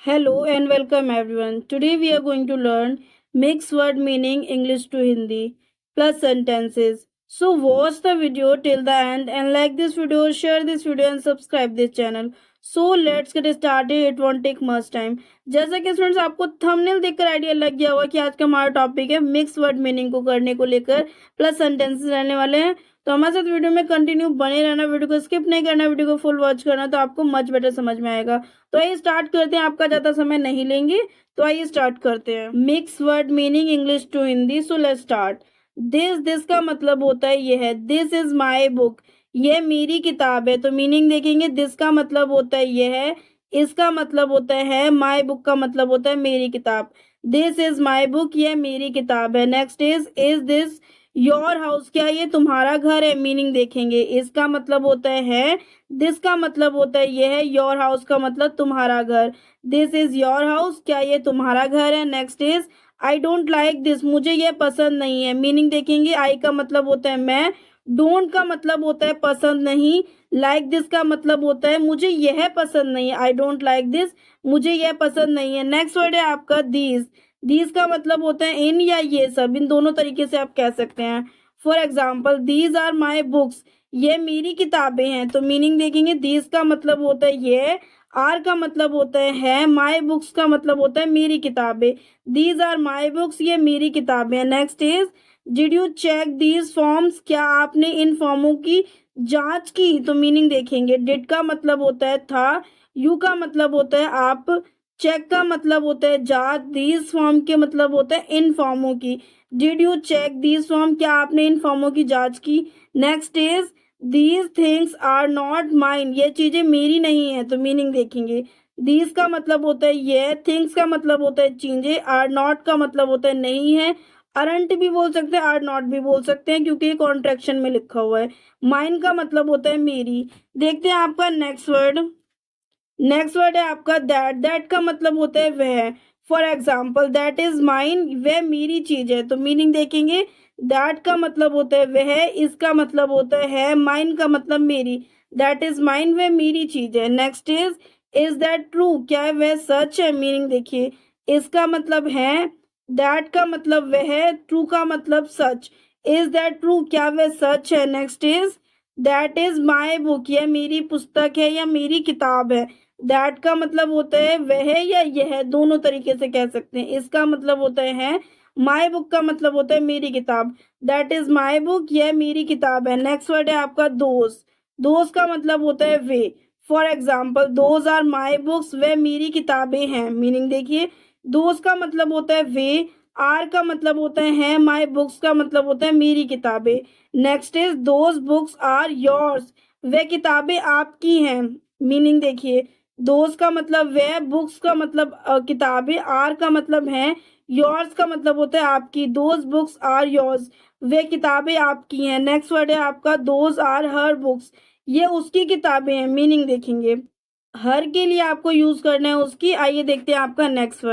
Hello and welcome everyone. Today we are going to learn mixed word meaning English to Hindi plus sentences. So watch the video till the end and like this video, share this video and subscribe this channel. So let's get started. It won't take much time. जैसा कि students आपको thumbnail देखकर idea लग गया होगा कि आज का हमारा टॉपिक है मिक्स वर्ड मीनिंग को करने को लेकर प्लस सेंटेंसेस रहने वाले हैं। तो हमारे साथ वीडियो में कंटिन्यू बने रहना, वीडियो को स्किप नहीं करना, वीडियो को फुल वॉच करना, तो आपको मच बेटर समझ में आएगा। तो आइए स्टार्ट करते हैं, आपका ज़्यादा समय नहीं लेंगे। तो आइए स्टार्ट करते हैं। Mix word meaning English to Hindi. So let's start. This का मतलब होता है ये है। दिस इज माई बुक, ये मेरी किताब है। तो मीनिंग देखेंगे, दिस का मतलब होता है ये है, इसका मतलब होता है माई बुक का मतलब होता है मेरी किताब। दिस इज माई बुक, ये मेरी किताब है। Next is this your house, क्या ये तुम्हारा घर है। मीनिंग देखेंगे, इसका मतलब होता है, दिस का मतलब होता है ये है, योर हाउस का मतलब तुम्हारा घर। दिस इज योर हाउस, क्या ये तुम्हारा घर है। Next is I don't like this, मुझे ये पसंद नहीं है। मीनिंग देखेंगे, आई का मतलब होता है मैं, डोंट का मतलब होता है पसंद नहीं, लाइक दिस का मतलब होता है मुझे यह पसंद नहीं है। आई डोंट लाइक दिस, मुझे यह पसंद नहीं है। नेक्स्ट वर्ड है आपका दीज का मतलब होता है इन या ये सब, इन दोनों तरीके से आप कह सकते हैं। For example, these are my books, ये मेरी किताबें हैं। तो मीनिंग देखेंगे, दीज का मतलब होता है ये, आर का मतलब होता है माई बुक्स का मतलब होता है मेरी किताबें। दीज आर माई बुक्स, ये मेरी किताबें। Next is did you check these forms, क्या आपने इन फॉर्मों की जांच की। तो मीनिंग देखेंगे, डिड का मतलब होता है था, यू का मतलब होता है आप, चेक का मतलब होता है जांच, दीज फॉर्म के मतलब होता है इन फॉर्मों की। Did you check these form, क्या आपने इन फॉर्मों की जांच की। Next is these things are not mine, ये चीजें मेरी नहीं है। तो मीनिंग देखेंगे, दीज का मतलब होता है ये, थिंग्स का मतलब होता है चीजें, आर नॉट का मतलब होता है नहीं है, अरंट भी बोल सकते हैं, आर नॉट भी बोल सकते हैं क्योंकि ये कॉन्ट्रैक्शन में लिखा हुआ है। माइन का मतलब होता है मेरी। देखते हैं आपका नेक्स्ट वर्ड है आपका दैट का मतलब होता है वह। For example, that is mine, वह मेरी चीज है। तो मीनिंग देखेंगे, दैट का मतलब होता है वह, इसका मतलब होता है माइन का मतलब मेरी। दैट इज माइन, वह मेरी चीज है। नेक्स्ट इज दैट ट्रू, क्या है वह सच है। मीनिंग देखिए, इसका मतलब है, दैट का मतलब वह, ट्रू का मतलब सच। इज दैट ट्रू, क्या वह सच है। Next is that is my book, यह मेरी पुस्तक है या मेरी किताब है। दैट का मतलब होता है वह या यह, दोनों तरीके से कह सकते हैं। इसका मतलब होता है माई बुक का मतलब होता है मेरी किताब। दैट इज माई बुक, यह मेरी किताब है। नेक्स्ट वर्ड है आपका दोज का मतलब होता है वे। For example, those are my books, वह मेरी किताबें हैं। मीनिंग देखिए, दोज का मतलब होता है वे, आर का मतलब होता है माई बुक्स का मतलब होता है मेरी किताबें। Next is those books are yours, वह किताबें आपकी हैं। मीनिंग देखिए, दोस्त का मतलब वह, बुक्स का मतलब किताबें, आर का मतलब है, योर्स का मतलब होता है आपकी। दोज बुक्स आर योर्स, वे किताबें आपकी हैं। नेक्स्ट वर्ड है आपका दोज आर हर बुक्स, ये उसकी किताबें हैं। मीनिंग देखेंगे, हर के लिए आपको यूज करना है उसकी। आइए देखते हैं आपका नेक्स्ट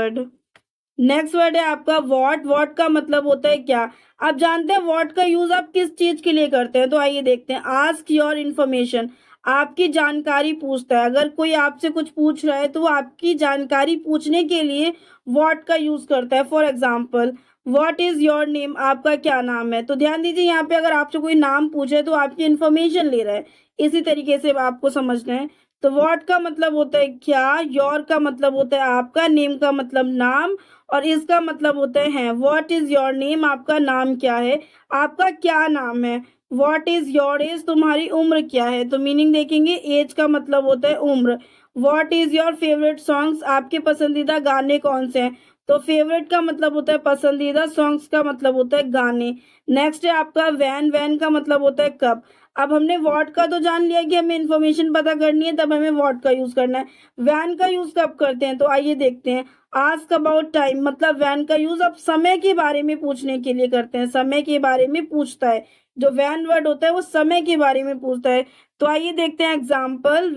वर्ड है आपका वॉट का मतलब होता है क्या। आप जानते हैं वॉट का यूज आप किस चीज के लिए करते हैं। तो आइए देखते हैं। आस्क योर इन्फॉर्मेशन, आपकी जानकारी पूछता है। अगर कोई आपसे कुछ पूछ रहा है तो वो आपकी जानकारी पूछने के लिए वॉट का यूज करता है। For example, what is your name, आपका क्या नाम है। तो ध्यान दीजिए, यहाँ पे अगर आपसे कोई नाम पूछे तो आपकी इन्फॉर्मेशन ले रहा है। इसी तरीके से आपको समझना है। तो व्हाट का मतलब होता है क्या, योर का मतलब होता है आपका, नेम का मतलब नाम, और इसका मतलब होता है व्हाट इज योर नेम, आपका नाम क्या है, आपका क्या नाम है। व्हाट इज योर एज, तुम्हारी उम्र क्या है। तो मीनिंग देखेंगे, एज का मतलब होता है उम्र। What is your favourite songs, आपके पसंदीदा गाने कौन से हैं। तो फेवरेट का मतलब होता है पसंदीदा, सॉन्ग्स का मतलब होता है गाने। नेक्स्ट है आपका वैन का मतलब होता है कब। अब हमने व्हाट का तो जान लिया कि हमें इन्फॉर्मेशन पता करनी है, तब हमें व्हाट का यूज करना है। वैन का यूज कब करते हैं, तो आइए देखते हैं। आस्क अबाउट टाइम, मतलब वैन का यूज आप समय के बारे में पूछने के लिए करते हैं, समय के बारे में पूछता है। जो वैन वर्ड होता है वो समय के बारे में पूछता है। तो आइए देखते हैं example,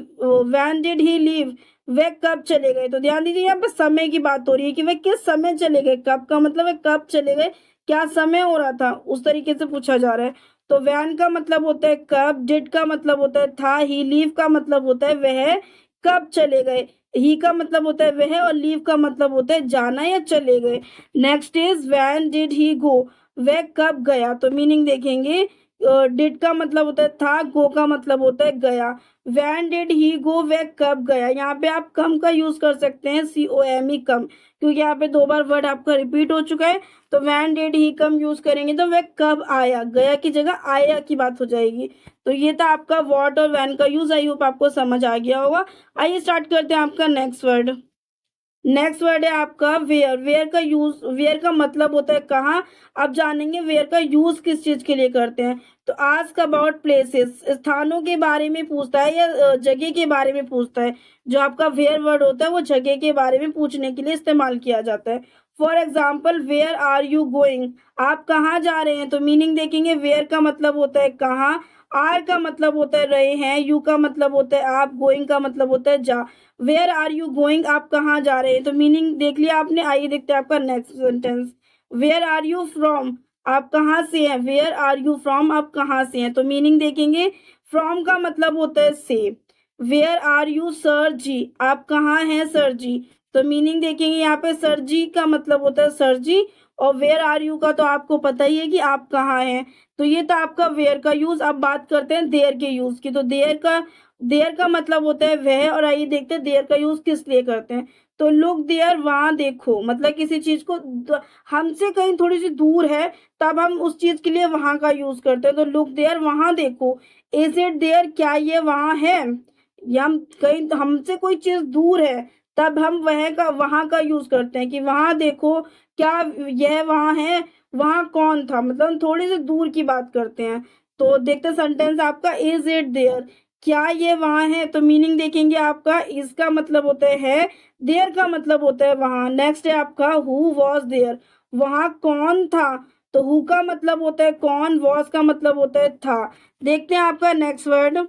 when did he leave, वह कब चले गए। तो ध्यान दीजिए, यहाँ पर समय की बात हो रही है कि वह किस समय चले गए। कब का मतलब है कब चले गए, क्या समय हो रहा था, उस तरीके से पूछा जा रहा है। तो वैन का मतलब होता है कब, डिड का मतलब होता है था, ही लीव का मतलब होता है वह कब चले गए। ही का मतलब होता है वह, और लीव का मतलब होता है जाना या चले गए। Next is when did he go, वह कब गया। तो मीनिंग देखेंगे, डिड का मतलब होता है था, गो का मतलब होता है गया। व्हेन डिड ही गो, वह कब गया। यहाँ पे आप कम का यूज कर सकते हैं, COME कम, क्योंकि यहाँ पे 2 बार वर्ड आपका रिपीट हो चुका है। तो when did he come use करेंगे तो वह कब आया, गया की जगह आया की बात हो जाएगी। तो ये था आपका व्हाट और व्हेन का यूज। आई होप आपको समझ आ गया होगा। आइए स्टार्ट करते हैं आपका नेक्स्ट वर्ड। नेक्स्ट वर्ड है आपका वेयर। वेयर का यूज, वेयर का मतलब होता है कहाँ। आप जानेंगे वेयर का यूज किस चीज के लिए करते हैं। तो आस्क अबाउट प्लेसेस, स्थानों के बारे में पूछता है या जगह के बारे में पूछता है। जो आपका वेयर वर्ड होता है वो जगह के बारे में पूछने के लिए इस्तेमाल किया जाता है। For example where are you going, आप कहाँ जा रहे हैं। तो मीनिंग देखेंगे, वेयर का मतलब होता है कहाँ, आर का मतलब होता है रहे हैं, यू का मतलब होता है आप, गोइंग का मतलब होता है जा। वेयर आर यू गोइंग, आप कहाँ जा रहे हैं। तो मीनिंग देख लिया आपने। आइए देखते हैं आपका next sentence. Where are you from, आप कहाँ से हैं। वेयर आर यू फ्रॉम, आप कहाँ से हैं। तो मीनिंग देखेंगे, फ्रॉम का मतलब होता है से। वेयर आर यू सर जी, आप कहाँ हैं सर जी। तो मीनिंग देखेंगे, यहाँ पे सर जी का मतलब होता है सर जी, और वेयर आर यू का तो आपको पता ही है कि आप कहाँ हैं। तो ये था आपका वेयर का यूज। अब बात करते हैं देयर के यूज की। तो देयर का मतलब होता है वह, और आइए देखते हैं देयर का यूज किस लिए करते हैं। तो लुक देयर, वहां देखो, मतलब किसी चीज को हमसे कहीं थोड़ी सी दूर है तब हम उस चीज के लिए वहां का यूज करते हैं। तो लुक देयर, वहां देखो। इज इट देयर, क्या ये वहां है। या हम कहीं हमसे कोई चीज दूर है तब हम वह का वहां का यूज करते हैं कि वहां देखो, क्या यह वहां है, वहां कौन था, मतलब हम थोड़ी सी दूर की बात करते हैं। तो देखते सेंटेंस आपका, इज इट देयर, क्या ये वहां है। तो मीनिंग देखेंगे आपका, इसका मतलब होता है देयर का मतलब होता है वहां। नेक्स्ट है आपका हु वॉज देयर, वहां कौन था। तो हु का मतलब होता है कौन, वॉज का मतलब होता है था। देखते हैं आपका नेक्स्ट वर्ड।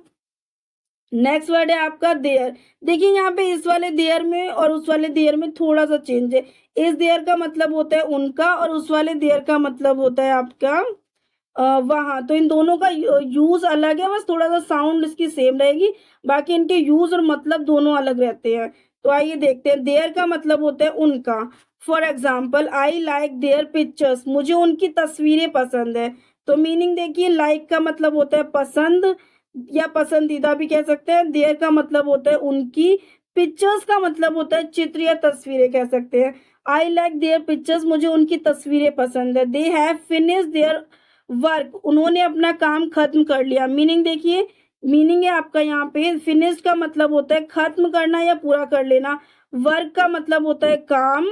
नेक्स्ट वर्ड है आपका देयर। देखिए यहाँ पे इस वाले देयर में और उस वाले देयर में थोड़ा सा चेंज है। इस देयर का मतलब होता है उनका, और उस वाले देयर का मतलब होता है आपका वहाँ। तो इन दोनों का यूज अलग है, बस थोड़ा सा साउंड इसकी सेम रहेगी, बाकी इनके यूज और मतलब दोनों अलग रहते हैं। तो आइए देखते हैं। देयर का मतलब होता है उनका। For example I like their pictures, मुझे उनकी तस्वीरें पसंद है। तो मीनिंग देखिए, लाइक का मतलब होता है पसंद या पसंदीदा भी कह सकते हैं। देयर का मतलब होता है उनकी, पिक्चर्स का मतलब होता है चित्र या तस्वीरें कह सकते हैं। आई लाइक देयर पिक्चर्स, मुझे उनकी तस्वीरें पसंद है। They have finish their work, उन्होंने अपना काम खत्म कर लिया। मीनिंग देखिए, मीनिंग है आपका यहाँ पे, फिनिश का मतलब होता है खत्म करना या पूरा कर लेना। वर्क का मतलब होता है काम,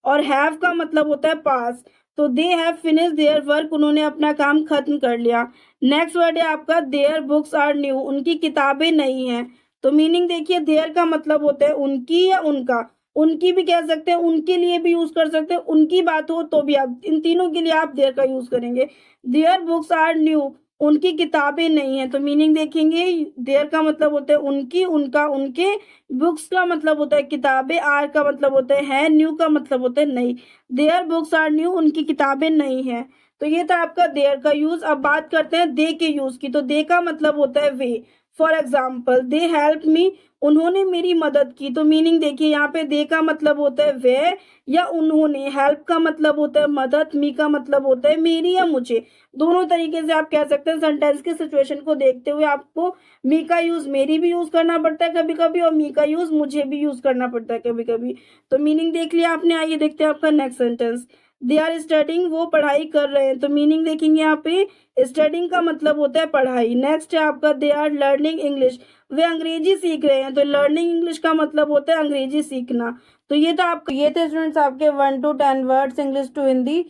और हैव का मतलब होता है पास। तो they have finish their work, उन्होंने अपना काम खत्म कर लिया। नेक्स्ट वर्ड है आपका देयर बुक्स आर न्यू, उनकी किताबें नई हैं। तो मीनिंग देखिए, देयर का मतलब होता है उनकी या उनका, उनकी भी कह सकते हैं, उनके लिए भी यूज कर सकते हैं, उनकी बात हो तो भी आप, इन तीनों के लिए आप देयर का यूज करेंगे। देयर बुक्स आर न्यू, उनकी किताबें नहीं है। तो मीनिंग देखेंगे, देयर का मतलब होता है उनकी, उनका उनके, बुक्स का मतलब होता है किताबें, आर का मतलब होता है, न्यू का मतलब होता है नई। देयर बुक्स आर न्यू, उनकी किताबें नई हैं। तो ये था आपका देयर का यूज। अब बात करते हैं दे के यूज की। तो दे का मतलब होता है वे। For example they help me, उन्होंने मेरी मदद की। तो मीनिंग देखिए, यहाँ पे दे का मतलब होता है वे या उन्होंने, हेल्प का मतलब होता है मदद, मी का मतलब होता है मेरी या मुझे। दोनों तरीके से आप कह सकते हैं। सेंटेंस के सिचुएशन को देखते हुए आपको मी का यूज मेरी भी यूज करना पड़ता है कभी कभी, और मी का यूज मुझे भी यूज करना पड़ता है कभी कभी। तो मीनिंग देख लिया आपने। आइए देखते हैं आपका next sentence. They are studying, वो पढ़ाई कर रहे हैं। तो मीनिंग देखेंगे यहाँ पे, स्टडिंग का मतलब होता है पढ़ाई। नेक्स्ट है आपका दे आर लर्निंग इंग्लिश, वे अंग्रेजी सीख रहे हैं। तो लर्निंग इंग्लिश का मतलब होता है अंग्रेजी सीखना। तो ये था आपका, ये थे स्टूडेंट्स आपके 1 to 10 words English to Hindi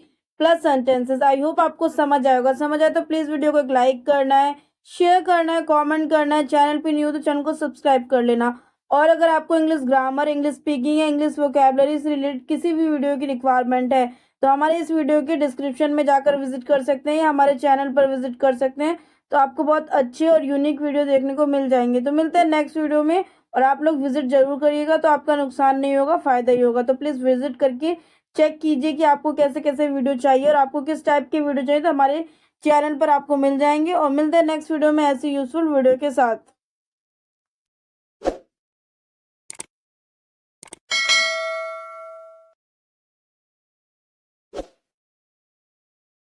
plus sentences. I hope आपको समझ आएगा। समझ आए तो प्लीज वीडियो को एक लाइक करना है, शेयर करना है, कमेंट करना है। चैनल पे न्यू तो चैनल को सब्सक्राइब कर लेना। और अगर आपको इंग्लिश ग्रामर, इंग्लिश स्पीकिंग या इंग्लिश वोकैबुलरी से रिलेटेड किसी भी वीडियो की रिक्वायरमेंट है तो हमारे इस वीडियो के डिस्क्रिप्शन में जाकर विजिट कर सकते हैं, या हमारे चैनल पर विजिट कर सकते हैं। तो आपको बहुत अच्छे और यूनिक वीडियो देखने को मिल जाएंगे। तो मिलते हैं नेक्स्ट वीडियो में, और आप लोग विजिट जरूर करिएगा, तो आपका नुकसान नहीं होगा, फायदा ही होगा। तो प्लीज विजिट करके चेक कीजिए कि आपको कैसे कैसे वीडियो चाहिए और आपको किस टाइप के वीडियो चाहिए। तो हमारे चैनल पर आपको मिल जाएंगे, और मिलते हैं नेक्स्ट वीडियो में ऐसी यूजफुल वीडियो के साथ।